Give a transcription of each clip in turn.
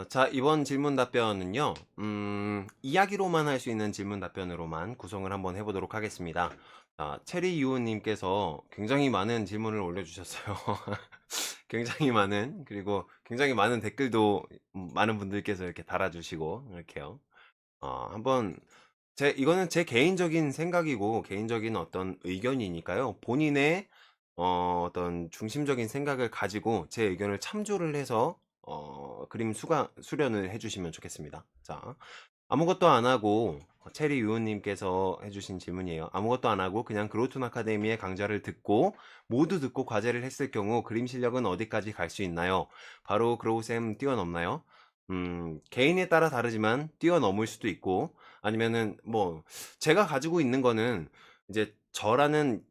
자, 이번 질문 답변은요, 이야기로만 할 수 있는 질문 답변으로만 구성을 한번 해보도록 하겠습니다. 체리 유우님께서 굉장히 많은 질문을 올려주셨어요. 굉장히 많은, 그리고 굉장히 많은 댓글도 많은 분들께서 이렇게 달아주시고, 이렇게요. 한번, 이거는 제 개인적인 생각이고, 개인적인 어떤 의견이니까요. 본인의 어떤 중심적인 생각을 가지고 제 의견을 참조를 해서 그림 수련을 해주시면 좋겠습니다. 자, 아무것도 안 하고 체리 유은님께서 해주신 질문이에요. 아무것도 안 하고 그냥 그로톤 아카데미의 강좌를 듣고 모두 듣고 과제를 했을 경우 그림 실력은 어디까지 갈 수 있나요? 바로 그로우쌤 뛰어넘나요? 개인에 따라 다르지만 뛰어넘을 수도 있고 아니면은 뭐 제가 가지고 있는 거는 이제 저라는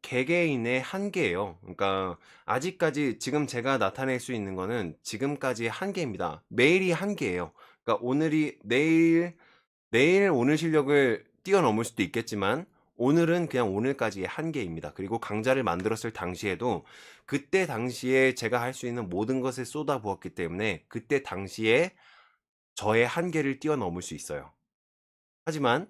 개개인의 한계예요. 그러니까 아직까지 지금 제가 나타낼 수 있는 거는 지금까지의 한계입니다. 매일이 한계예요. 그러니까 내일 오늘 실력을 뛰어넘을 수도 있겠지만 오늘은 그냥 오늘까지의 한계입니다. 그리고 강좌를 만들었을 당시에도 그때 당시에 제가 할 수 있는 모든 것을 쏟아부었기 때문에 그때 당시에 저의 한계를 뛰어넘을 수 있어요. 하지만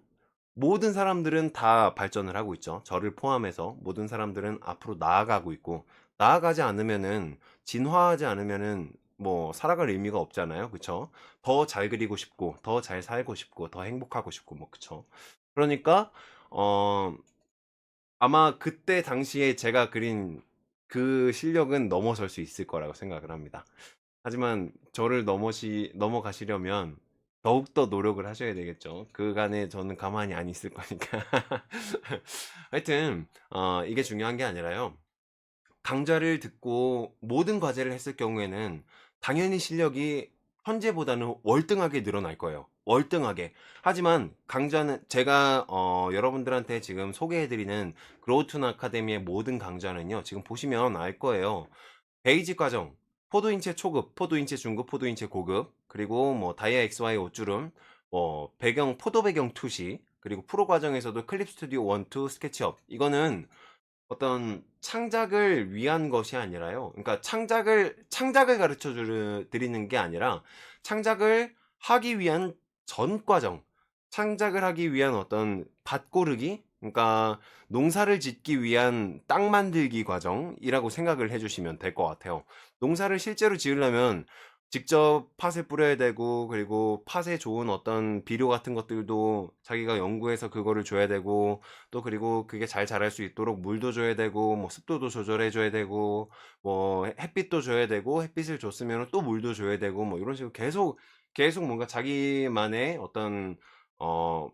모든 사람들은 다 발전을 하고 있죠. 저를 포함해서 모든 사람들은 앞으로 나아가고 있고 나아가지 않으면은 진화하지 않으면은 뭐 살아갈 의미가 없잖아요. 그쵸? 더 잘 그리고 싶고 더 잘 살고 싶고 더 행복하고 싶고 뭐 그쵸? 그러니까 어 아마 그때 당시에 제가 그린 그 실력은 넘어설 수 있을 거라고 생각을 합니다. 하지만 저를 넘어가시려면 더욱더 노력을 하셔야 되겠죠. 그간에 저는 가만히 안 있을 거니까. 하여튼 이게 중요한 게 아니라요. 강좌를 듣고 모든 과제를 했을 경우에는 당연히 실력이 현재보다는 월등하게 늘어날 거예요. 월등하게. 하지만 강좌는 제가 여러분들한테 지금 소개해드리는 그로우툰 아카데미의 모든 강좌는요. 지금 보시면 알 거예요. 베이직 과정, 포도인체 초급, 포도인체 중급, 포도인체 고급, 그리고 뭐 다이아 XY 옷주름, 포도 배경 투시, 그리고 프로 과정에서도 클립 스튜디오 1, 2, 스케치업. 이거는 어떤 창작을 위한 것이 아니라요. 그러니까 창작을 가르쳐 드리는 게 아니라 창작을 하기 위한 전 과정, 창작을 하기 위한 어떤 밭 고르기, 그러니까 농사를 짓기 위한 땅 만들기 과정이라고 생각을 해주시면 될 것 같아요. 농사를 실제로 지으려면 직접 팥을 뿌려야 되고, 그리고 팥에 좋은 어떤 비료 같은 것들도 자기가 연구해서 그거를 줘야 되고, 또 그리고 그게 잘 자랄 수 있도록 물도 줘야 되고 뭐 습도도 조절해 줘야 되고 뭐 햇빛도 줘야 되고 햇빛을 줬으면 또 물도 줘야 되고 뭐 이런 식으로 계속 뭔가 자기만의 어떤 어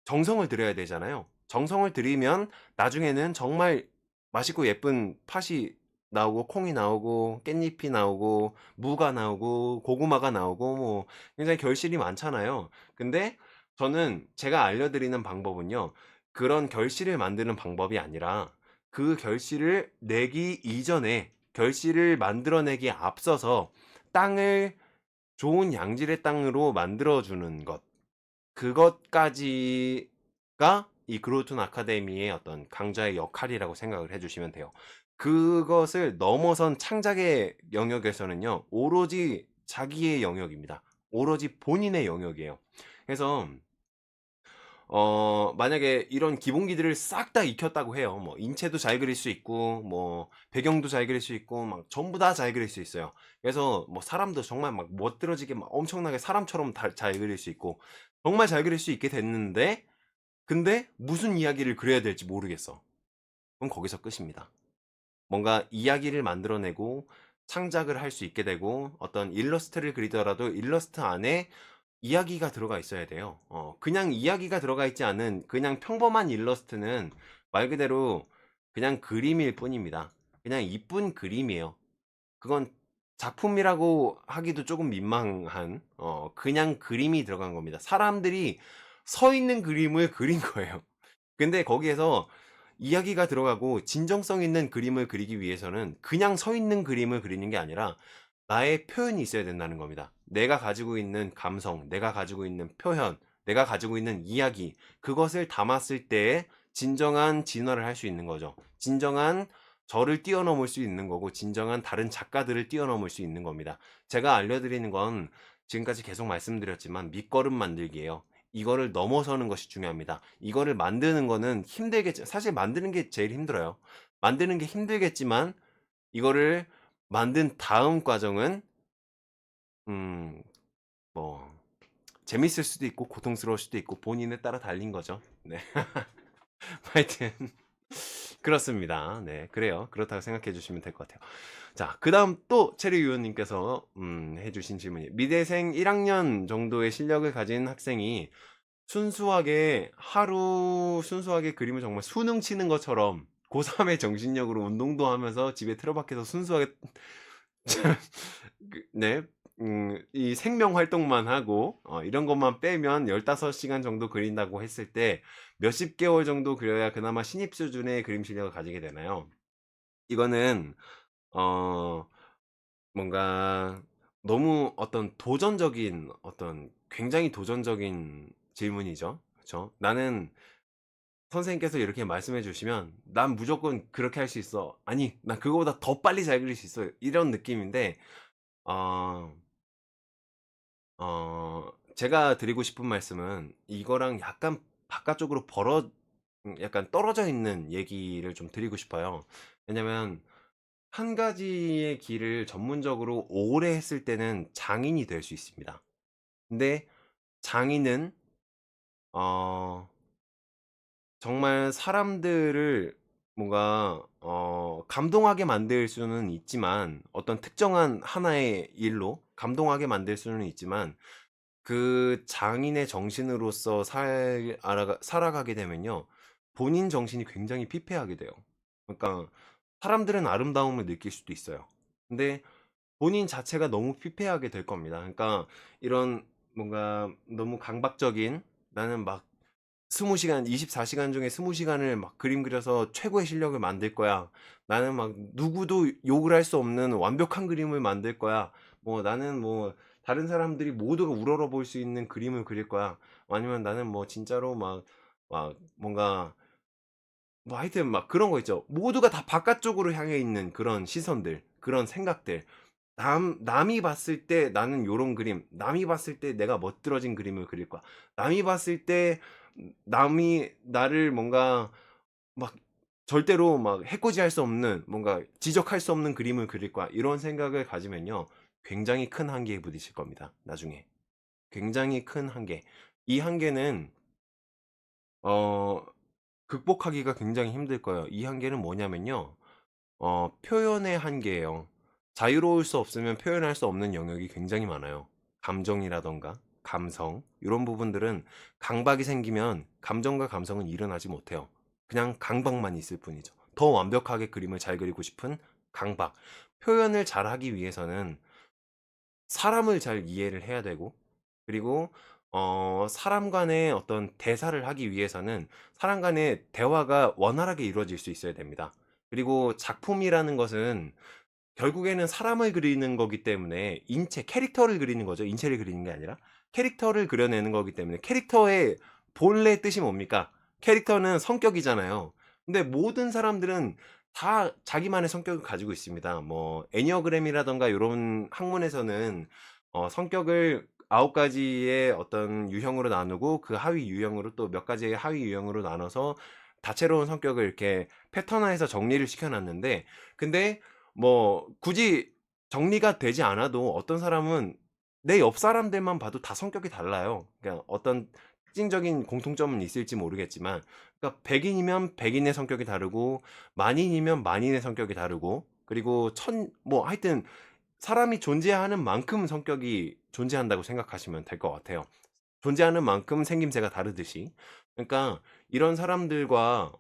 정성을 들여야 되잖아요. 정성을 들이면 나중에는 정말 맛있고 예쁜 팥이 나오고 콩이 나오고 깻잎이 나오고 무가 나오고 고구마가 나오고 뭐 굉장히 결실이 많잖아요. 근데 저는 제가 알려드리는 방법은요. 그런 결실을 만드는 방법이 아니라 그 결실을 내기 이전에 결실을 만들어내기에 앞서서 땅을 좋은 양질의 땅으로 만들어주는 것. 그것까지가 이 그로톤 아카데미의 어떤 강좌의 역할이라고 생각을 해주시면 돼요. 그것을 넘어선 창작의 영역에서는요, 오로지 자기의 영역입니다. 오로지 본인의 영역이에요. 그래서 만약에 이런 기본기들을 싹 다 익혔다고 해요. 뭐 인체도 잘 그릴 수 있고 뭐 배경도 잘 그릴 수 있고 막 전부 다 잘 그릴 수 있어요. 그래서 뭐 사람도 정말 막 멋들어지게 막 엄청나게 사람처럼 잘 그릴 수 있고 정말 잘 그릴 수 있게 됐는데 근데 무슨 이야기를 그려야 될지 모르겠어. 그럼 거기서 끝입니다. 뭔가 이야기를 만들어내고 창작을 할 수 있게 되고 어떤 일러스트를 그리더라도 일러스트 안에 이야기가 들어가 있어야 돼요. 그냥 이야기가 들어가 있지 않은 그냥 평범한 일러스트는 말 그대로 그냥 그림일 뿐입니다. 그냥 이쁜 그림이에요. 그건 작품이라고 하기도 조금 민망한 그냥 그림이 들어간 겁니다. 사람들이 서 있는 그림을 그린 거예요. 근데 거기에서 이야기가 들어가고 진정성 있는 그림을 그리기 위해서는 그냥 서 있는 그림을 그리는 게 아니라 나의 표현이 있어야 된다는 겁니다. 내가 가지고 있는 감성, 내가 가지고 있는 표현, 내가 가지고 있는 이야기, 그것을 담았을 때에 진정한 진화를 할 수 있는 거죠. 진정한 저를 뛰어넘을 수 있는 거고 진정한 다른 작가들을 뛰어넘을 수 있는 겁니다. 제가 알려드리는 건 지금까지 계속 말씀드렸지만 밑거름 만들기예요. 이거를 넘어서는 것이 중요합니다. 이거를 만드는 거는 힘들겠지. 사실 만드는 게 제일 힘들어요. 만드는 게 힘들겠지만 이거를 만든 다음 과정은 음, 뭐 재밌을 수도 있고 고통스러울 수도 있고 본인에 따라 달린 거죠. 네. 하여튼 그렇습니다. 네, 그래요. 그렇다고 생각해 주시면 될 것 같아요. 자, 그다음 또 체리 위원님께서 해주신 질문이 미대생 1학년 정도의 실력을 가진 학생이 순수하게 그림을 정말 수능 치는 것처럼 고3의 정신력으로 운동도 하면서 집에 틀어박혀서 순수하게 네, 이 생명 활동만 하고 이런 것만 빼면 15시간 정도 그린다고 했을 때 몇십 개월 정도 그려야 그나마 신입 수준의 그림 실력을 가지게 되나요? 이거는 어 뭔가 너무 굉장히 도전적인 질문이죠. 그쵸? 나는 선생님께서 이렇게 말씀해 주시면 난 무조건 그렇게 할 수 있어. 아니, 난 그거보다 더 빨리 잘 그릴 수 있어. 이런 느낌인데, 어, 제가 드리고 싶은 말씀은 이거랑 약간 바깥쪽으로 약간 떨어져 있는 얘기를 좀 드리고 싶어요. 왜냐면 한 가지의 길을 전문적으로 오래 했을 때는 장인이 될 수 있습니다. 근데 장인은 어 정말 사람들을 뭔가 감동하게 만들 수는 있지만 어떤 특정한 하나의 일로 감동하게 만들 수는 있지만 그 장인의 정신으로서 살아가게 되면요. 본인 정신이 굉장히 피폐하게 돼요. 그러니까 사람들은 아름다움을 느낄 수도 있어요. 근데 본인 자체가 너무 피폐하게 될 겁니다. 그러니까 이런 뭔가 너무 강박적인 나는 막 20시간, 24시간 중에 20시간을 막 그림 그려서 최고의 실력을 만들 거야. 나는 막 누구도 욕을 할 수 없는 완벽한 그림을 만들 거야. 뭐 나는 뭐 다른 사람들이 모두가 우러러 볼 수 있는 그림을 그릴 거야. 아니면 나는 뭐 진짜로 막 뭔가 뭐 하여튼 막 그런 거 있죠. 모두가 다 바깥쪽으로 향해 있는 그런 시선들, 그런 생각들. 남이 봤을 때 나는 요런 그림, 남이 봤을 때 내가 멋들어진 그림을 그릴 거야. 남이 봤을 때 남이 나를 뭔가 막 절대로 막 해코지할 수 없는 뭔가 지적할 수 없는 그림을 그릴 거야. 이런 생각을 가지면요. 굉장히 큰 한계에 부딪힐 겁니다. 나중에. 굉장히 큰 한계. 이 한계는 어 극복하기가 굉장히 힘들 거예요. 이 한계는 뭐냐면요. 표현의 한계예요. 자유로울 수 없으면 표현할 수 없는 영역이 굉장히 많아요. 감정이라던가 감성 이런 부분들은 강박이 생기면 감정과 감성은 일어나지 못해요. 그냥 강박만 있을 뿐이죠. 더 완벽하게 그림을 잘 그리고 싶은 강박. 표현을 잘하기 위해서는 사람을 잘 이해를 해야 되고 그리고 사람 간의 어떤 대사를 하기 위해서는 사람 간의 대화가 원활하게 이루어질 수 있어야 됩니다. 그리고 작품이라는 것은 결국에는 사람을 그리는 거기 때문에 캐릭터를 그리는 거죠. 인체를 그리는 게 아니라 캐릭터를 그려내는 거기 때문에 캐릭터의 본래 뜻이 뭡니까? 캐릭터는 성격이잖아요. 근데 모든 사람들은 다 자기만의 성격을 가지고 있습니다. 뭐 애니어그램이라던가 요런 학문에서는 성격을 9가지의 어떤 유형으로 나누고 그 하위 유형으로 또 몇 가지의 하위 유형으로 나눠서 다채로운 성격을 이렇게 패턴화해서 정리를 시켜 놨는데 근데 뭐 굳이 정리가 되지 않아도 어떤 사람은 내 옆 사람들만 봐도 다 성격이 달라요. 그러니까 어떤 특징적인 공통점은 있을지 모르겠지만 그러니까 백인이면 백인의 성격이 다르고 만인이면 만인의 성격이 다르고 그리고 뭐 하여튼 사람이 존재하는 만큼 성격이 존재한다고 생각하시면 될 것 같아요. 존재하는 만큼 생김새가 다르듯이. 그러니까 이런 사람들과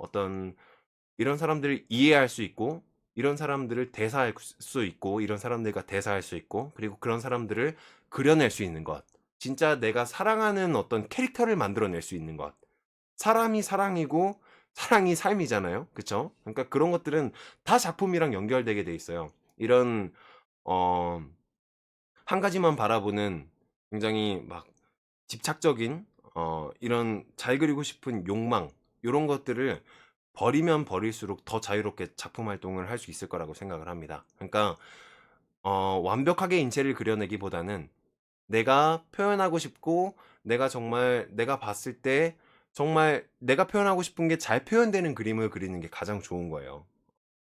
이런 사람들을 이해할 수 있고 이런 사람들을 대사할 수 있고 이런 사람들과 대사할 수 있고 그리고 그런 사람들을 그려낼 수 있는 것. 진짜 내가 사랑하는 어떤 캐릭터를 만들어낼 수 있는 것. 사람이 사랑이고 사랑이 삶이잖아요. 그쵸? 그러니까 그런 것들은 다 작품이랑 연결되게 돼 있어요. 이런 어 한 가지만 바라보는 굉장히 막 집착적인 이런 잘 그리고 싶은 욕망 요런 것들을 버리면 버릴수록 더 자유롭게 작품 활동을 할 수 있을 거라고 생각을 합니다. 그러니까 완벽하게 인체를 그려내기보다는 내가 표현하고 싶고 내가 정말 내가 봤을 때 정말 내가 표현하고 싶은 게 잘 표현되는 그림을 그리는 게 가장 좋은 거예요.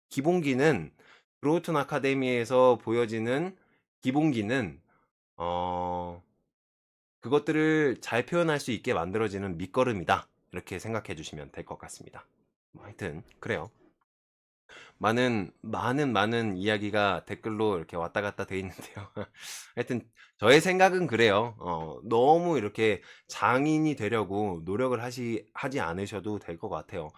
기본기는 브로우튼 아카데미에서 보여지는 기본기는 어 그것들을 잘 표현할 수 있게 만들어지는 밑거름이다. 이렇게 생각해 주시면 될 것 같습니다. 뭐 하여튼 그래요. 많은 이야기가 댓글로 이렇게 왔다 갔다 돼 있는데요. 하여튼 저의 생각은 그래요. 너무 이렇게 장인이 되려고 노력을 하지 않으셔도 될 것 같아요.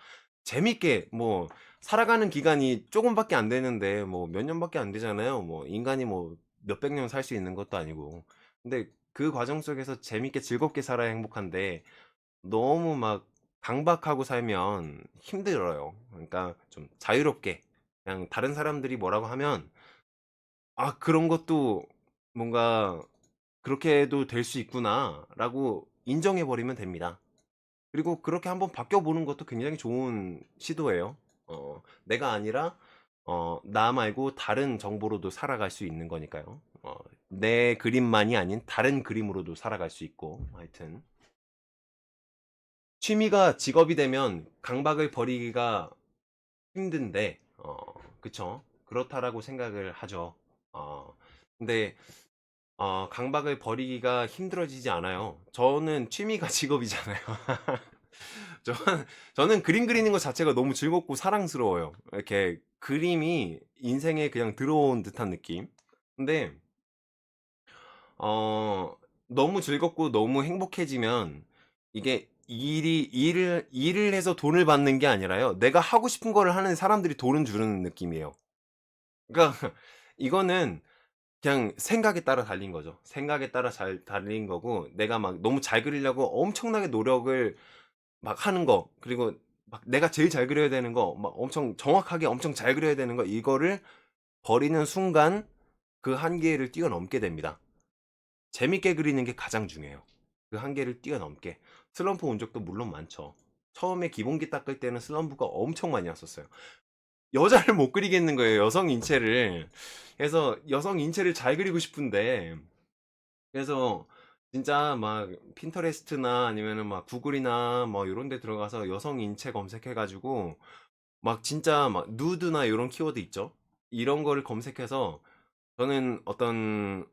재밌게 뭐 살아가는 기간이 조금밖에 안 되는데 뭐 몇 년밖에 안 되잖아요. 뭐 인간이 뭐 몇백 년 살 수 있는 것도 아니고. 근데 그 과정 속에서 재밌게 즐겁게 살아야 행복한데 너무 막 강박하고 살면 힘들어요. 그러니까 좀 자유롭게 그냥 다른 사람들이 뭐라고 하면 '아 그런 것도 뭔가 그렇게 해도 될 수 있구나.'라고 인정해 버리면 됩니다. 그리고 그렇게 한번 바뀌어 보는 것도 굉장히 좋은 시도예요. 내가 아니라 나 말고 다른 정보로도 살아갈 수 있는 거니까요. 내 그림만이 아닌 다른 그림으로도 살아갈 수 있고 하여튼 취미가 직업이 되면 강박을 버리기가 힘든데 그쵸. 그렇다라고 생각을 하죠. 근데 강박을 버리기가 힘들어지지 않아요. 저는 취미가 직업이잖아요. 저는 저는 그림 그리는 것 자체가 너무 즐겁고 사랑스러워요. 이렇게 그림이 인생에 그냥 들어온 듯한 느낌. 근데 어 너무 즐겁고 너무 행복해지면 이게 일을 해서 돈을 받는 게 아니라요. 내가 하고 싶은 거를 하는 사람들이 돈을 주는 느낌이에요. 그러니까 이거는 그냥 생각에 따라 달린 거죠. 생각에 따라 잘 달린 거고 내가 막 너무 잘 그리려고 엄청나게 노력을 막 하는 거 그리고 막 내가 제일 잘 그려야 되는 거 막 엄청 정확하게 엄청 잘 그려야 되는 거 이거를 버리는 순간 그 한계를 뛰어넘게 됩니다. 재밌게 그리는 게 가장 중요해요. 그 한계를 뛰어넘게. 슬럼프 온 적도 물론 많죠. 처음에 기본기 닦을 때는 슬럼프가 엄청 많이 왔었어요. 여자를 못 그리겠는 거예요, 여성 인체를. 그래서 여성 인체를 잘 그리고 싶은데 그래서 진짜 막 핀터레스트나 아니면은 막 구글이나 뭐 요런 데 들어가서 여성 인체 검색해 가지고 막 진짜 막 누드나 요런 키워드 있죠. 이런 거를 검색해서 저는 어떤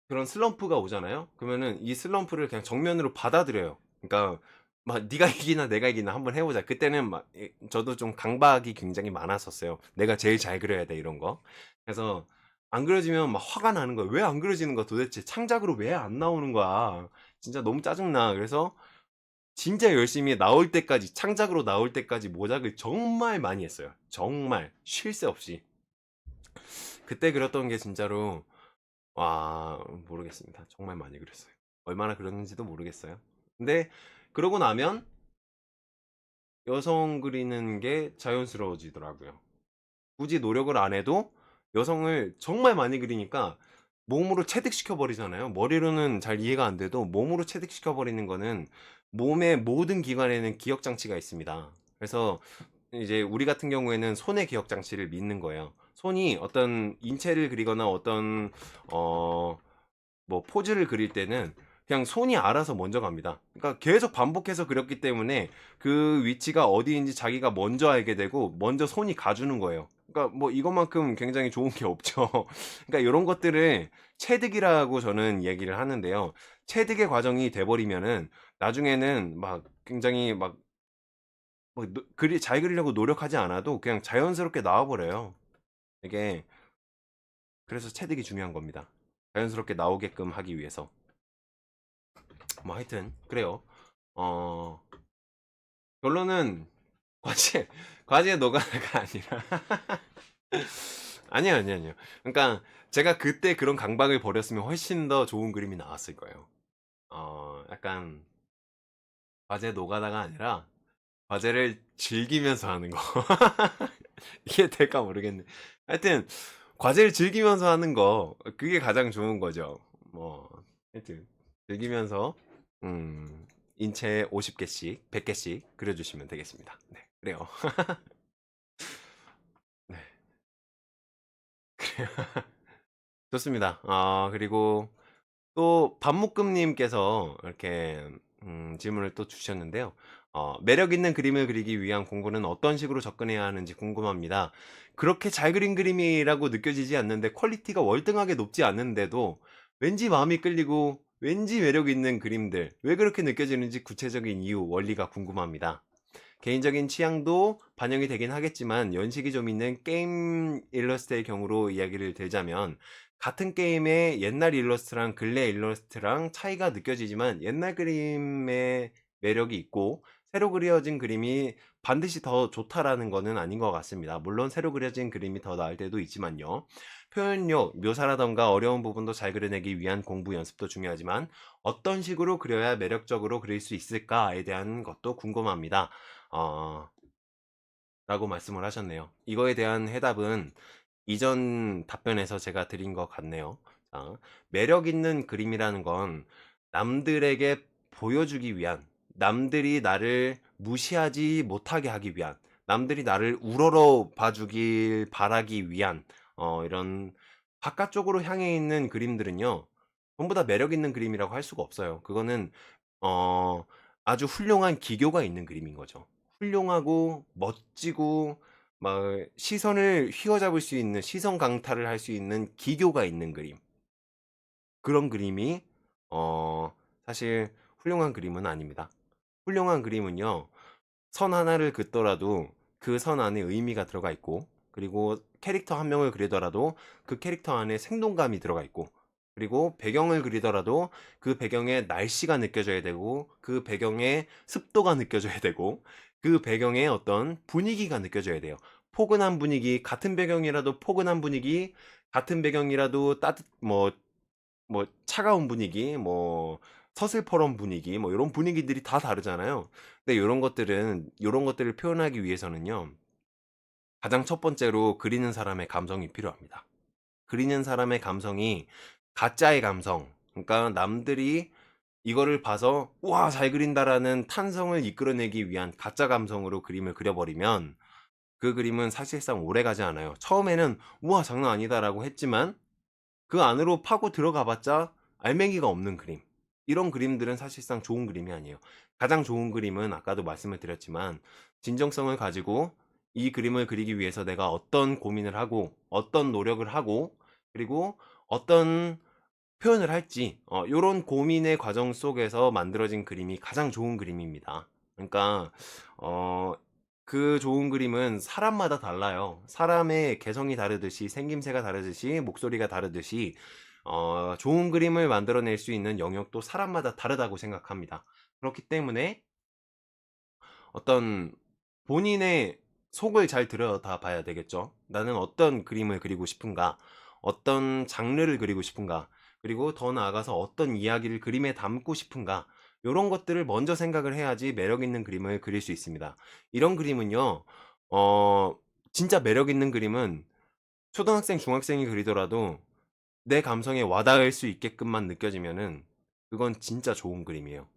그런 슬럼프가 오잖아요. 그러면은 이 슬럼프를 그냥 정면으로 받아들여요. 그러니까 막 네가 이기나 내가 이기나 한번 해보자. 그때는 막 저도 좀 강박이 굉장히 많았었어요. 내가 제일 잘 그려야 돼 이런 거. 그래서 안 그려지면 막 화가 나는 거예요. 왜 안 그려지는 거야 도대체? 창작으로 왜 안 나오는 거야? 진짜 너무 짜증나. 그래서 진짜 열심히 나올 때까지 창작으로 나올 때까지 모작을 정말 많이 했어요. 정말 쉴 새 없이. 그때 그렸던 게 진짜로 와 모르겠습니다. 정말 많이 그렸어요. 얼마나 그렸는지도 모르겠어요. 근데 그러고 나면 여성 그리는 게 자연스러워지더라고요. 굳이 노력을 안 해도 여성을 정말 많이 그리니까 몸으로 체득시켜 버리잖아요. 머리로는 잘 이해가 안 돼도 몸으로 체득시켜 버리는 거는 몸의 모든 기관에는 기억 장치가 있습니다. 그래서 이제 우리 같은 경우에는 손의 기억 장치를 믿는 거예요. 손이 어떤 인체를 그리거나 어떤 어 뭐 포즈를 그릴 때는 그냥 손이 알아서 먼저 갑니다. 그러니까 계속 반복해서 그렸기 때문에 그 위치가 어디인지 자기가 먼저 알게 되고 먼저 손이 가주는 거예요. 그러니까 뭐 이것만큼 굉장히 좋은 게 없죠. 그러니까 요런 것들을 체득이라고 저는 얘기를 하는데요. 체득의 과정이 돼 버리면은 나중에는 막 굉장히 막 뭐 그리 잘 그리려고 노력하지 않아도 그냥 자연스럽게 나와 버려요. 이게 그래서 체득이 중요한 겁니다. 자연스럽게 나오게끔 하기 위해서. 뭐 하여튼 그래요. 어 결론은 과제 과제 노가다가 아니라 아니요. 그러니까 제가 그때 그런 강박을 버렸으면 훨씬 더 좋은 그림이 나왔을 거예요. 약간 과제 노가다가 아니라 과제를 즐기면서 하는 거. 이게 될까 모르겠네. 하여튼 과제를 즐기면서 하는 거 그게 가장 좋은 거죠. 뭐 하여튼 즐기면서 음 인체 50개씩, 100개씩 그려주시면 되겠습니다. 네, 그래요. 네, 좋습니다. 그리고 또 반묶음님께서 이렇게 질문을 또 주셨는데요. 매력 있는 그림을 그리기 위한 공부는 어떤 식으로 접근해야 하는지 궁금합니다. 그렇게 잘 그린 그림이라고 느껴지지 않는데 퀄리티가 월등하게 높지 않은데도 왠지 마음이 끌리고 왠지 매력 있는 그림들, 왜 그렇게 느껴지는지 구체적인 이유, 원리가 궁금합니다. 개인적인 취향도 반영이 되긴 하겠지만 연식이 좀 있는 게임 일러스트의 경우로 이야기를 들자면 같은 게임의 옛날 일러스트랑 근래 일러스트랑 차이가 느껴지지만 옛날 그림의 매력이 있고 새로 그려진 그림이 반드시 더 좋다라는 것은 아닌 것 같습니다. 물론 새로 그려진 그림이 더 나을 때도 있지만요. 표현력, 묘사라던가 어려운 부분도 잘 그려내기 위한 공부 연습도 중요하지만 어떤 식으로 그려야 매력적으로 그릴 수 있을까에 대한 것도 궁금합니다. 어, 라고 말씀을 하셨네요. 이거에 대한 해답은 이전 답변에서 제가 드린 것 같네요. 자, 매력 있는 그림이라는 건 남들에게 보여주기 위한, 남들이 나를 무시하지 못하게 하기 위한, 남들이 나를 우러러 봐주길 바라기 위한, 이런 바깥쪽으로 향해 있는 그림들은요, 전부 다 매력 있는 그림이라고 할 수가 없어요. 그거는, 어, 아주 훌륭한 기교가 있는 그림인 거죠. 훌륭하고 멋지고 막 시선을 휘어잡을 수 있는 시선 강탈을 할 수 있는 기교가 있는 그림. 그런 그림이 어 사실 훌륭한 그림은 아닙니다. 훌륭한 그림은요. 선 하나를 긋더라도 그 선 안에 의미가 들어가 있고 그리고 캐릭터 한 명을 그리더라도 그 캐릭터 안에 생동감이 들어가 있고 그리고 배경을 그리더라도 그 배경에 날씨가 느껴져야 되고 그 배경에 습도가 느껴져야 되고 그 배경에 어떤 분위기가 느껴져야 돼요. 포근한 분위기, 같은 배경이라도 포근한 분위기, 같은 배경이라도 차가운 분위기, 서슬퍼런 분위기, 이런 분위기들이 다 다르잖아요. 근데 요런 것들을 표현하기 위해서는요, 가장 첫 번째로 그리는 사람의 감성이 필요합니다. 그리는 사람의 감성이 가짜의 감성, 그러니까 남들이 이거를 봐서 우와 잘 그린다라는 탄성을 이끌어내기 위한 가짜 감성으로 그림을 그려버리면 그 그림은 사실상 오래가지 않아요. 처음에는 우와 장난 아니다라고 했지만 그 안으로 파고 들어가 봤자 알맹이가 없는 그림. 이런 그림들은 사실상 좋은 그림이 아니에요. 가장 좋은 그림은 아까도 말씀을 드렸지만 진정성을 가지고 이 그림을 그리기 위해서 내가 어떤 고민을 하고 어떤 노력을 하고 그리고 어떤 표현을 할지 요런 고민의 과정 속에서 만들어진 그림이 가장 좋은 그림입니다. 그러니까 어 그 좋은 그림은 사람마다 달라요. 사람의 개성이 다르듯이 생김새가 다르듯이 목소리가 다르듯이 좋은 그림을 만들어낼 수 있는 영역도 사람마다 다르다고 생각합니다. 그렇기 때문에 어떤 본인의 속을 잘 들여다 봐야 되겠죠. 나는 어떤 그림을 그리고 싶은가? 어떤 장르를 그리고 싶은가? 그리고 더 나아가서 어떤 이야기를 그림에 담고 싶은가? 요런 것들을 먼저 생각을 해야지 매력 있는 그림을 그릴 수 있습니다. 이런 그림은요, 어, 진짜 매력 있는 그림은 초등학생, 중학생이 그리더라도 내 감성에 와닿을 수 있게끔만 느껴지면은 그건 진짜 좋은 그림이에요.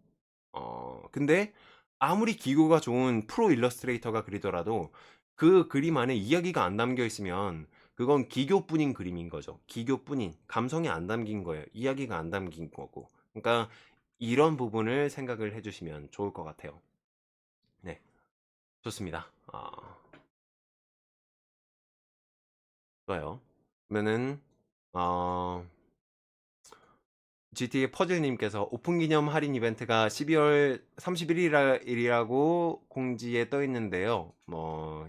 근데 아무리 기고가 좋은 프로 일러스트레이터가 그리더라도 그 그림 안에 이야기가 안 담겨 있으면 그건 기교뿐인 그림인 거죠. 기교뿐인 감성이 안 담긴 거예요. 이야기가 안 담긴 거고. 그러니까 이런 부분을 생각을 해주시면 좋을 것 같아요. 네, 좋습니다. 좋아요. 그러면은 어, GTA 퍼즐님께서 오픈 기념 할인 이벤트가 12월 31일이라고 공지에 떠 있는데요.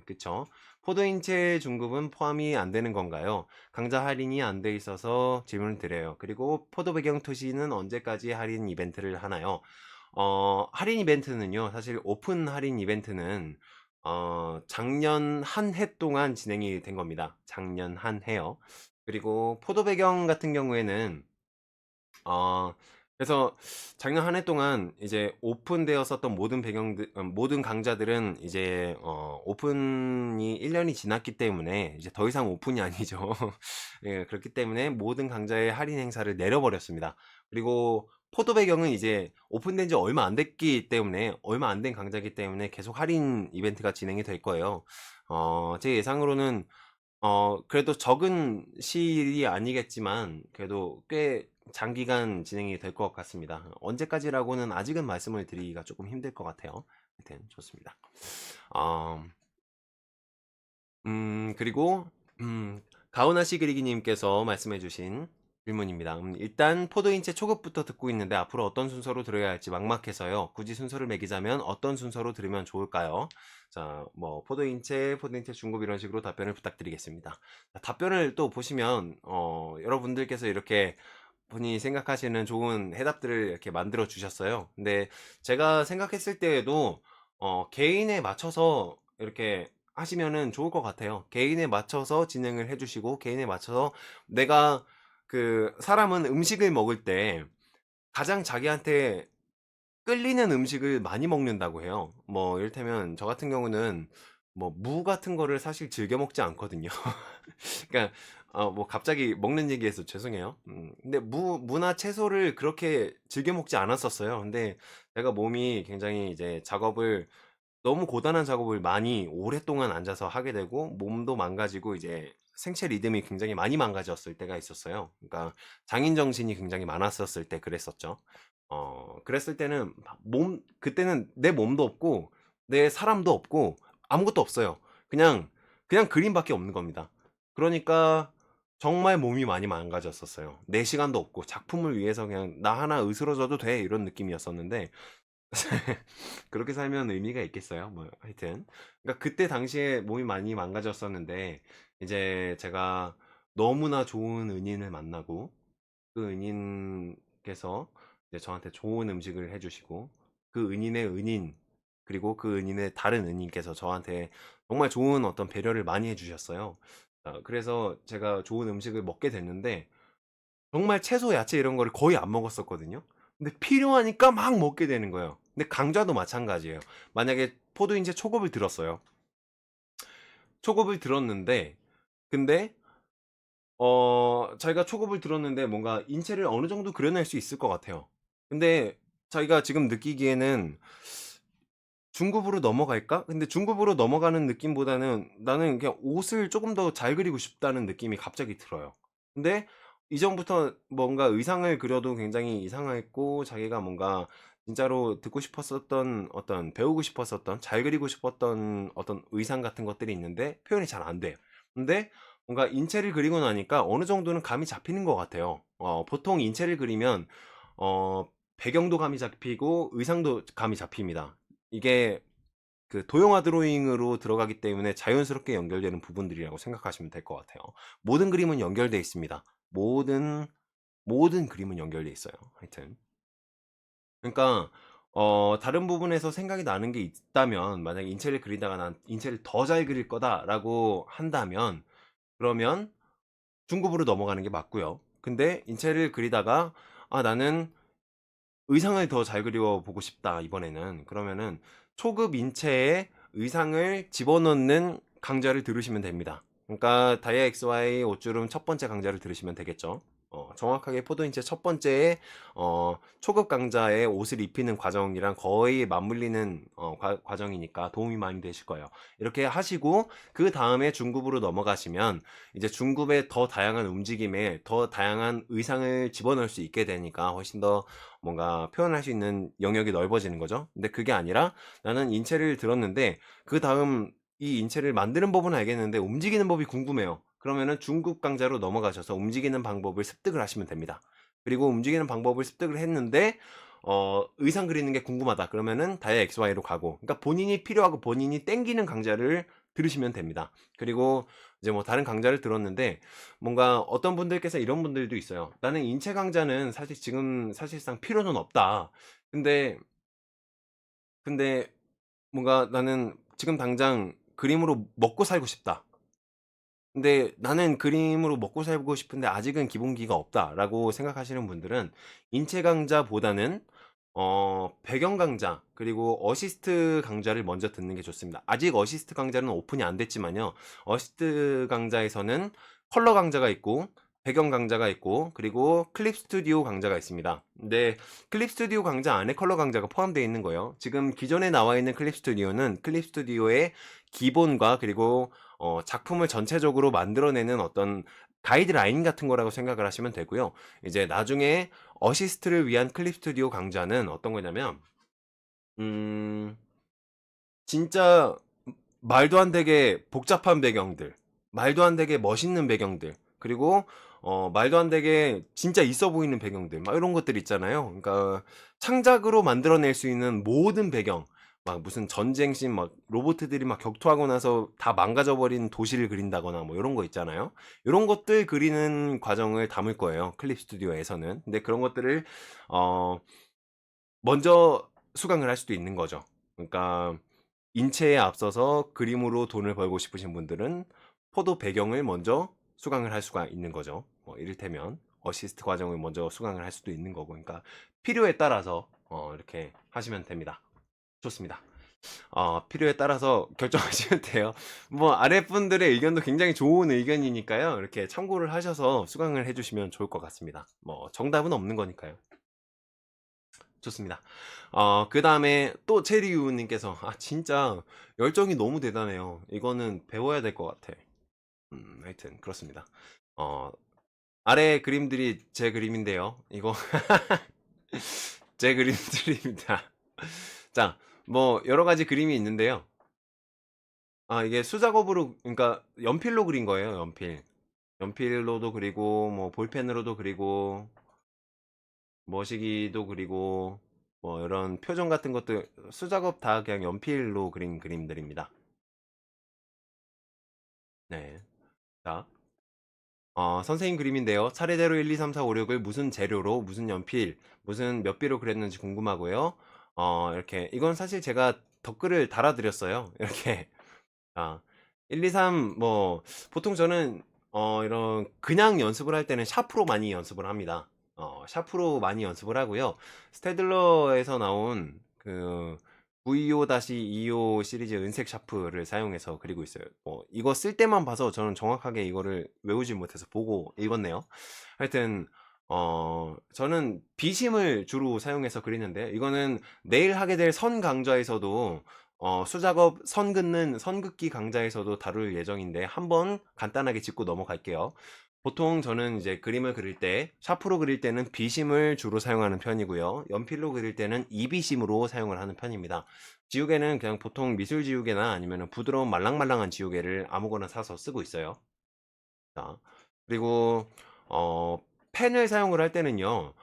그쵸. 포도인체 중급은 포함이 안 되는 건가요? 강좌 할인이 안 돼 있어서 질문을 드려요. 그리고 포도 배경 투시는 언제까지 할인 이벤트를 하나요? 할인 이벤트는요, 사실 오픈 할인 이벤트는, 작년 한 해 동안 진행이 된 겁니다. 작년 한 해요. 그리고 포도 배경 같은 경우에는, 어, 그래서 작년 한 해 동안 이제 오픈되었었던 모든 강좌들은 이제, 오픈이 1년이 지났기 때문에 이제 더 이상 오픈이 아니죠. 예, 그렇기 때문에 모든 강좌의 할인 행사를 내려버렸습니다. 그리고 포도 배경은 이제 오픈된 지 얼마 안 됐기 때문에, 얼마 안 된 강좌이기 때문에 계속 할인 이벤트가 진행이 될 거예요. 제 예상으로는 그래도 적은 시일이 아니겠지만 그래도 꽤 장기간 진행이 될 것 같습니다. 언제까지라고는 아직은 말씀을 드리기가 조금 힘들 것 같아요. 하여튼 좋습니다. 어, 그리고 가오나시 그리기님께서 말씀해주신 질문입니다. 일단 포도인체 초급부터 듣고 있는데 앞으로 어떤 순서로 들어야 할지 막막해서요. 굳이 순서를 매기자면 어떤 순서로 들으면 좋을까요? 자, 뭐 포도인체, 포도인체 중급 이런 식으로 답변을 부탁드리겠습니다. 자, 답변을 또 보시면 여러분들께서 이렇게 본인이 생각하시는 좋은 해답들을 이렇게 만들어 주셨어요. 근데 제가 생각했을 때에도 개인에 맞춰서 이렇게 하시면은 좋을 것 같아요. 개인에 맞춰서 진행을 해주시고 개인에 맞춰서 내가 그 사람은 음식을 먹을 때 가장 자기한테 끌리는 음식을 많이 먹는다고 해요. 뭐 이를테면 저 같은 경우는 뭐 무 같은 거를 사실 즐겨 먹지 않거든요. 그러니까 뭐 갑자기 먹는 얘기해서 죄송해요. 근데 무나 채소를 그렇게 즐겨 먹지 않았었어요. 근데 제가 몸이 굉장히 이제 작업을 너무 고단한 작업을 많이 오랫동안 앉아서 하게 되고 몸도 망가지고 이제 생체 리듬이 굉장히 많이 망가졌을 때가 있었어요. 그러니까 장인 정신이 굉장히 많았었을 때 그랬었죠. 그랬을 때는 그때는 내 몸도 없고 내 사람도 없고 아무것도 없어요. 그냥 그림밖에 없는 겁니다. 그러니까 정말 몸이 많이 망가졌었어요. 내 시간도 없고 작품을 위해서 그냥 나 하나 으스러져도 돼 이런 느낌이었었는데 그렇게 살면 의미가 있겠어요? 뭐 하여튼 그러니까 그때 당시에 몸이 많이 망가졌었는데 이제 제가 너무나 좋은 은인을 만나고 그 은인께서 이제 저한테 좋은 음식을 해주시고 그 은인의 은인 그리고 그 은인의 다른 은인께서 저한테 정말 좋은 어떤 배려를 많이 해주셨어요. 그래서 제가 좋은 음식을 먹게 됐는데 정말 채소, 야채 이런 거를 거의 안 먹었었거든요. 근데 필요하니까 막 먹게 되는 거예요. 근데 강좌도 마찬가지예요. 만약에 포도인체 초급을 들었어요. 초급을 들었는데 근데 자기가 초급을 들었는데 뭔가 인체를 어느 정도 그려낼 수 있을 것 같아요. 근데 자기가 지금 느끼기에는 중급으로 넘어갈까? 근데 중급으로 넘어가는 느낌보다는 나는 그냥 옷을 조금 더 잘 그리고 싶다는 느낌이 갑자기 들어요. 근데 이전부터 뭔가 의상을 그려도 굉장히 이상했고 자기가 뭔가 진짜로 듣고 싶었었던 어떤 배우고 싶었었던 잘 그리고 싶었던 어떤 의상 같은 것들이 있는데 표현이 잘 안 돼요. 근데 뭔가 인체를 그리고 나니까 어느 정도는 감이 잡히는 것 같아요. 보통 인체를 그리면 어, 배경도 감이 잡히고 의상도 감이 잡힙니다. 이게 그 도형화 드로잉으로 들어가기 때문에 자연스럽게 연결되는 부분들이라고 생각하시면 될 것 같아요. 모든 그림은 연결되어 있습니다. 모든 그림은 연결되어 있어요. 하여튼. 그러니까 다른 부분에서 생각이 나는 게 있다면 만약에 인체를 그리다가 난 인체를 더 잘 그릴 거다라고 한다면 그러면 중급으로 넘어가는 게 맞고요. 근데 인체를 그리다가 나는 의상을 더 잘 그려보고 싶다 이번에는 그러면은 초급 인체에 의상을 집어넣는 강좌를 들으시면 됩니다. 그러니까 다이아 XY 옷주름 첫 번째 강좌를 들으시면 되겠죠. 정확하게 포도인체 첫 번째에 초급 강좌에 옷을 입히는 과정이랑 거의 맞물리는 과정이니까 도움이 많이 되실 거예요. 이렇게 하시고 그 다음에 중급으로 넘어가시면 이제 중급의 더 다양한 움직임에 더 다양한 의상을 집어넣을 수 있게 되니까 훨씬 더 뭔가 표현할 수 있는 영역이 넓어지는 거죠. 근데 그게 아니라 나는 인체를 들었는데 그 다음 이 인체를 만드는 법은 알겠는데 움직이는 법이 궁금해요. 그러면은 중급 강좌로 넘어가셔서 움직이는 방법을 습득을 하시면 됩니다. 그리고 움직이는 방법을 습득을 했는데 의상 그리는 게 궁금하다. 그러면은 다이아 XY로 가고 그러니까 본인이 필요하고 본인이 땡기는 강좌를 들으시면 됩니다. 그리고 이제 뭐 다른 강좌를 들었는데 뭔가 어떤 분들께서 이런 분들도 있어요. 나는 인체 강좌는 사실 지금 사실상 필요는 없다. 근데 뭔가 나는 지금 당장 그림으로 먹고 살고 싶다. 근데 나는 그림으로 먹고 살고 싶은데 아직은 기본기가 없다라고 생각하시는 분들은 인체 강좌보다는 배경 강좌 그리고 어시스트 강좌를 먼저 듣는 게 좋습니다. 아직 어시스트 강좌는 오픈이 안 됐지만요. 어시스트 강좌에서는 컬러 강좌가 있고 배경 강좌가 있고, 그리고 클립 스튜디오 강좌가 있습니다. 근데 클립 스튜디오 강좌 안에 컬러 강좌가 포함되어 있는 거예요. 지금 기존에 나와 있는 클립 스튜디오는 클립 스튜디오의 기본과 그리고 작품을 전체적으로 만들어내는 어떤 가이드라인 같은 거라고 생각을 하시면 되고요. 이제 나중에 어시스트를 위한 클립 스튜디오 강좌는 어떤 거냐면, 진짜 말도 안 되게 복잡한 배경들, 말도 안 되게 멋있는 배경들, 그리고 말도 안 되게 진짜 있어 보이는 배경들, 막 이런 것들 있잖아요. 그러니까 창작으로 만들어낼 수 있는 모든 배경, 막 무슨 전쟁씬 막 로봇들이 막 격투하고 나서 다 망가져버린 도시를 그린다거나 뭐 이런 거 있잖아요. 이런 것들 그리는 과정을 담을 거예요. 클립 스튜디오에서는. 근데 그런 것들을 어, 먼저 수강을 할 수도 있는 거죠. 그러니까 인체에 앞서서 그림으로 돈을 벌고 싶으신 분들은 포도 배경을 먼저 수강을 할 수가 있는 거죠. 이를테면 어시스트 과정을 먼저 수강을 할 수도 있는 거고, 그러니까 필요에 따라서 이렇게 하시면 됩니다. 좋습니다. 필요에 따라서 결정하시면 돼요. 뭐 아랫분들의 의견도 굉장히 좋은 의견이니까요. 이렇게 참고를 하셔서 수강을 해주시면 좋을 것 같습니다. 뭐 정답은 없는 거니까요. 좋습니다. 그 다음에 또 체리우님께서, 진짜 열정이 너무 대단해요. 이거는 배워야 될 것 같아. 하여튼, 그렇습니다. 어, 아래 그림들이 제 그림인데요. 이거, 제 그림들입니다. 자, 뭐, 여러 가지 그림이 있는데요. 이게 수작업으로, 그러니까 연필로 그린 거예요, 연필. 연필로도 그리고, 뭐, 볼펜으로도 그리고, 머시기도 그리고, 뭐 이런 표정 같은 것들 수작업 다 그냥 연필로 그린 그림들입니다. 네. 자, 선생님 그림인데요. 차례대로 1, 2, 3, 4, 5, 6을 무슨 재료로, 무슨 연필, 무슨 몇 비로 그렸는지 궁금하고요. 이렇게 이건 사실 제가 댓글을 달아드렸어요. 이렇게 1, 2, 3, 뭐 보통 저는 이런 그냥 연습을 할 때는 샤프로 많이 연습을 합니다. 샤프로 많이 연습을 하고요. 스테들러에서 나온 그 VO-25 시리즈 은색 샤프를 사용해서 그리고 있어요. 이거 쓸 때만 봐서 저는 정확하게 이거를 외우지 못해서 보고 읽었네요. 하여튼 저는 비심을 주로 사용해서 그리는데, 이거는 내일 하게 될 선 강좌에서도 수작업 선 긋는 선긋기 강좌에서도 다룰 예정인데 한번 간단하게 짚고 넘어갈게요. 보통 저는 이제 그림을 그릴 때, 샤프로 그릴 때는 비심을 주로 사용하는 편이고요. 연필로 그릴 때는 이비심으로 사용을 하는 편입니다. 지우개는 그냥 보통 미술 지우개나 아니면 부드러운 말랑말랑한 지우개를 아무거나 사서 쓰고 있어요. 자, 그리고 어, 펜을 사용을 할 때는요.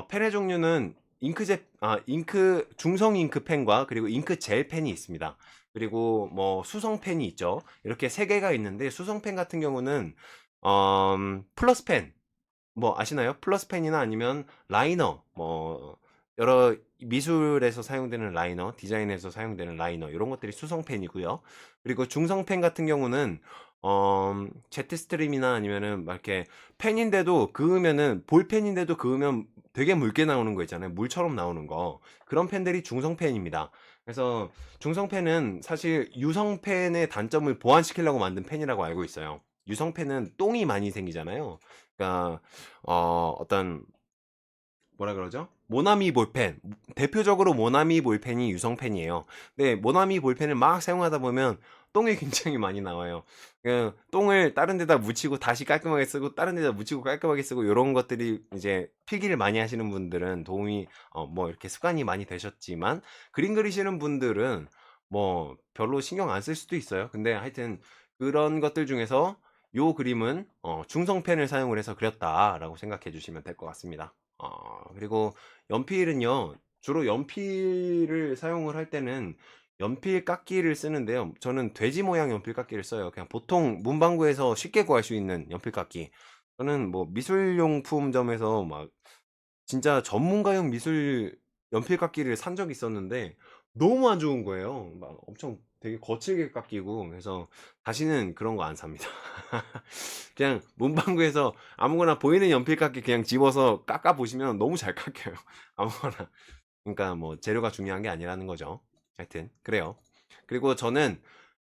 펜의 종류는 잉크 중성 잉크 펜과 그리고 잉크 젤 펜이 있습니다. 그리고 뭐 수성 펜이 있죠. 이렇게 세 개가 있는데, 수성 펜 같은 경우는 플러스 펜, 뭐 아시나요? 플러스 펜이나 아니면 라이너, 뭐 여러 미술에서 사용되는 라이너, 디자인에서 사용되는 라이너, 이런 것들이 수성 펜이고요. 그리고 중성 펜 같은 경우는 제트 스트림이나 아니면은 막 이렇게 펜인데도 그으면은 볼펜인데도 그으면 되게 묽게 나오는 거 있잖아요. 물처럼 나오는 거. 그런 펜들이 중성 펜입니다. 그래서 중성 펜은 사실 유성 펜의 단점을 보완시키려고 만든 펜이라고 알고 있어요. 유성 펜은 똥이 많이 생기잖아요. 그러니까 어떤 뭐라 그러죠? 모나미 볼펜. 대표적으로 모나미 볼펜이 유성펜이에요. 근데 모나미 볼펜을 막 사용하다 보면 똥이 굉장히 많이 나와요. 똥을 다른 데다 묻히고 다시 깔끔하게 쓰고, 다른 데다 묻히고 깔끔하게 쓰고, 이런 것들이 이제 필기를 많이 하시는 분들은 도움이 뭐 이렇게 습관이 많이 되셨지만, 그림 그리시는 분들은 뭐 별로 신경 안 쓸 수도 있어요. 근데 하여튼 그런 것들 중에서 요 그림은 중성펜을 사용을 해서 그렸다라고 생각해 주시면 될 것 같습니다. 그리고 연필은요, 주로 연필을 사용을 할 때는 연필 깎기를 쓰는데요. 저는 돼지 모양 연필 깎기를 써요. 그냥 보통 문방구에서 쉽게 구할 수 있는 연필 깎기. 저는 뭐 미술용품점에서 막 진짜 전문가용 미술 연필 깎기를 산 적이 있었는데 너무 안 좋은 거예요. 막 엄청 되게 거칠게 깎이고, 그래서 다시는 그런 거 안 삽니다. 그냥 문방구에서 아무거나 보이는 연필 깎기 그냥 집어서 깎아 보시면 너무 잘 깎여요. 아무거나. 그러니까 뭐 재료가 중요한 게 아니라는 거죠. 하여튼 그래요. 그리고 저는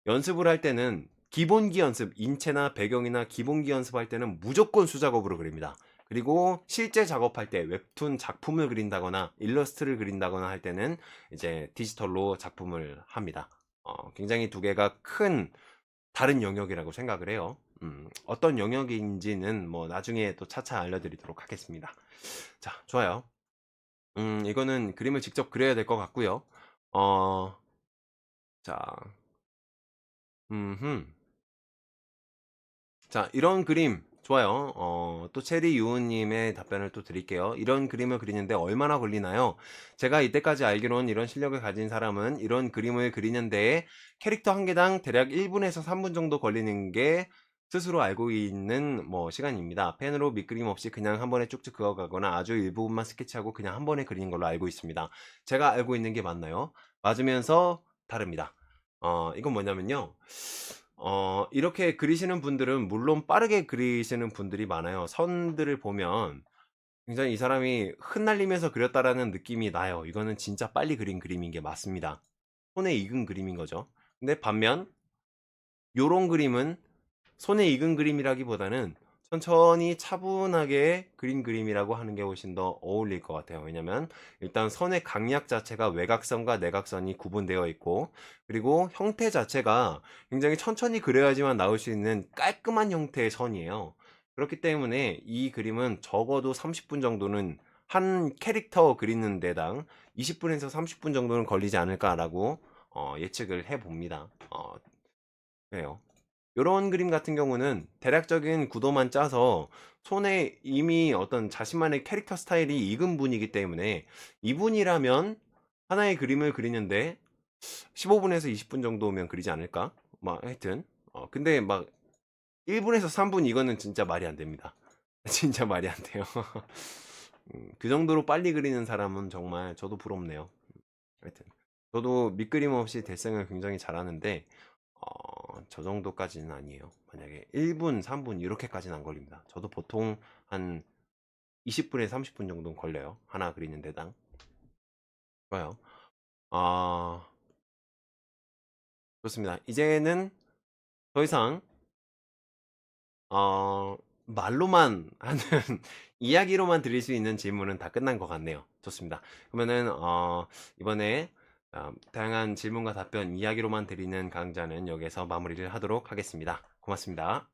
연습을 할 때는 기본기 연습, 인체나 배경이나 기본기 연습할 때는 무조건 수작업으로 그립니다. 그리고 실제 작업할 때 웹툰 작품을 그린다거나 일러스트를 그린다거나 할 때는 이제 디지털로 작품을 합니다. 굉장히 두 개가 큰 다른 영역이라고 생각을 해요. 어떤 영역인지는 뭐 나중에 또 차차 알려드리도록 하겠습니다. 자, 좋아요. 이거는 그림을 직접 그려야 될 것 같고요. 자, 음흠. 자, 이런 그림 좋아요. 또 체리 유우님의 답변을 또 드릴게요. 이런 그림을 그리는데 얼마나 걸리나요? 제가 이때까지 알기로는 이런 실력을 가진 사람은 이런 그림을 그리는데 캐릭터 한 개당 대략 1분에서 3분 정도 걸리는 게 스스로 알고 있는 뭐 시간입니다. 펜으로 밑그림 없이 그냥 한 번에 쭉쭉 그어가거나 아주 일부분만 스케치하고 그냥 한 번에 그리는 걸로 알고 있습니다. 제가 알고 있는 게 맞나요? 맞으면서 다릅니다. 이건 뭐냐면요. 이렇게 그리시는 분들은 물론 빠르게 그리시는 분들이 많아요. 선들을 보면 굉장히 이 사람이 흩날리면서 그렸다라는 느낌이 나요. 이거는 진짜 빨리 그린 그림인 게 맞습니다. 손에 익은 그림인 거죠. 근데 반면 요런 그림은 손에 익은 그림이라기보다는 천천히 차분하게 그린 그림이라고 하는 게 훨씬 더 어울릴 것 같아요. 왜냐면 일단 선의 강약 자체가 외곽선과 내곽선이 구분되어 있고, 그리고 형태 자체가 굉장히 천천히 그려야지만 나올 수 있는 깔끔한 형태의 선이에요. 그렇기 때문에 이 그림은 적어도 30분 정도는 한 캐릭터 그리는 데당 20분에서 30분 정도는 걸리지 않을까라고 예측을 해봅니다. 그래요. 요런 그림 같은 경우는 대략적인 구도만 짜서 손에 이미 어떤 자신만의 캐릭터 스타일이 익은 분이기 때문에 이분이라면 하나의 그림을 그리는데 15분에서 20분 정도면 그리지 않을까? 막 하여튼 근데 막 1분에서 3분 이거는 진짜 말이 안 됩니다. 진짜 말이 안 돼요. 그 정도로 빨리 그리는 사람은 정말 저도 부럽네요. 하여튼 저도 밑그림 없이 데생을 굉장히 잘하는데 저 정도까지는 아니에요. 만약에 1분, 3분 이렇게까지는 안 걸립니다. 저도 보통 한 20분에 30분 정도는 걸려요. 하나 그리는 데당. 좋아요. 아, 좋습니다. 이제는 더 이상 말로만 하는 이야기로만 드릴 수 있는 질문은 다 끝난 것 같네요. 좋습니다. 그러면은 이번에 다양한 질문과 답변 이야기로만 드리는 강좌는 여기서 마무리를 하도록 하겠습니다. 고맙습니다.